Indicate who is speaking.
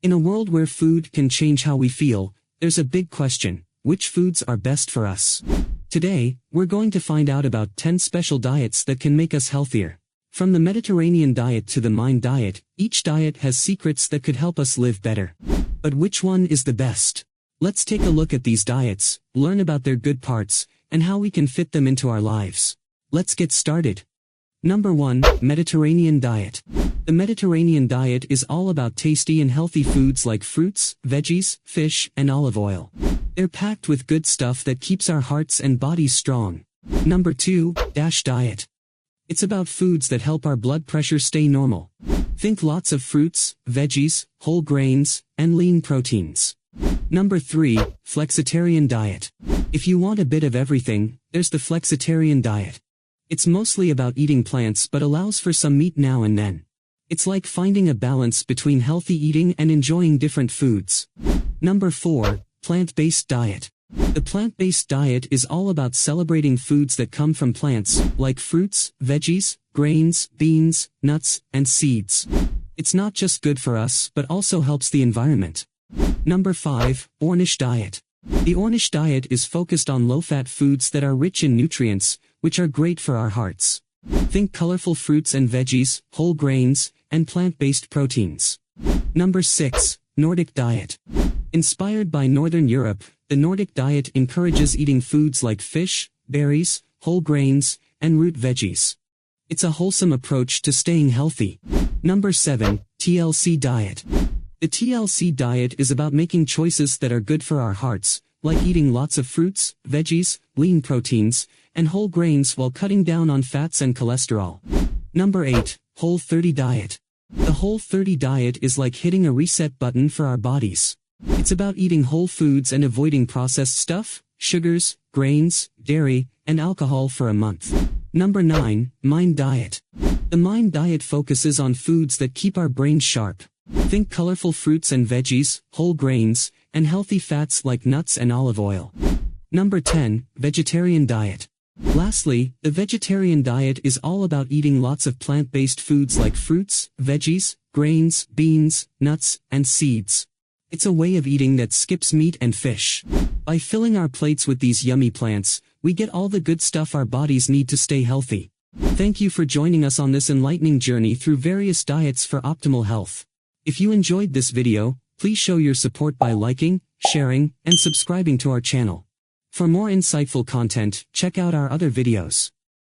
Speaker 1: In a world where food can change how we feel, there's a big question: which foods are best for us? Today, we're going to find out about 10 special diets that can make us healthier. From the Mediterranean diet to the Mind diet, each diet has secrets that could help us live better. But which one is the best? Let's take a look at these diets, learn about their good parts, and how we can fit them into our lives. Let's get started. Number 1, Mediterranean diet. The Mediterranean diet is all about tasty and healthy foods like fruits, veggies, fish, and olive oil. They're packed with good stuff that keeps our hearts and bodies strong. Number 2, DASH diet. It's about foods that help our blood pressure stay normal. Think lots of fruits, veggies, whole grains, and lean proteins. Number 3, Flexitarian diet. If you want a bit of everything, there's the Flexitarian diet. It's mostly about eating plants but allows for some meat now and then. It's like finding a balance between healthy eating and enjoying different foods. Number 4, Plant-based diet. The plant-based diet is all about celebrating foods that come from plants, like fruits, veggies, grains, beans, nuts, and seeds. It's not just good for us but also helps the environment. Number 5, Ornish diet. The Ornish diet is focused on low-fat foods that are rich in nutrients, which are great for our hearts. Think colorful fruits and veggies, whole grains, and plant-based proteins. Number 6, Nordic diet. Inspired by Northern Europe, the Nordic diet encourages eating foods like fish, berries, whole grains, and root veggies. It's a wholesome approach to staying healthy. Number 7, TLC diet. The TLC diet is about making choices that are good for our hearts, like eating lots of fruits, veggies, lean proteins, and whole grains while cutting down on fats and cholesterol. Number 8, Whole30 diet. The Whole30 diet is like hitting a reset button for our bodies. It's about eating whole foods and avoiding processed stuff, sugars, grains, dairy, and alcohol for a month. Number 9, Mind diet. The Mind diet focuses on foods that keep our brains sharp. Think colorful fruits and veggies, whole grains, and healthy fats like nuts and olive oil. Number 10, Vegetarian diet. Lastly, the vegetarian diet is all about eating lots of plant-based foods like fruits, veggies, grains, beans, nuts, and seeds. It's a way of eating that skips meat and fish. By filling our plates with these yummy plants, we get all the good stuff our bodies need to stay healthy. Thank you for joining us on this enlightening journey through various diets for optimal health. If you enjoyed this video, please show your support by liking, sharing, and subscribing to our channel. For more insightful content, check out our other videos.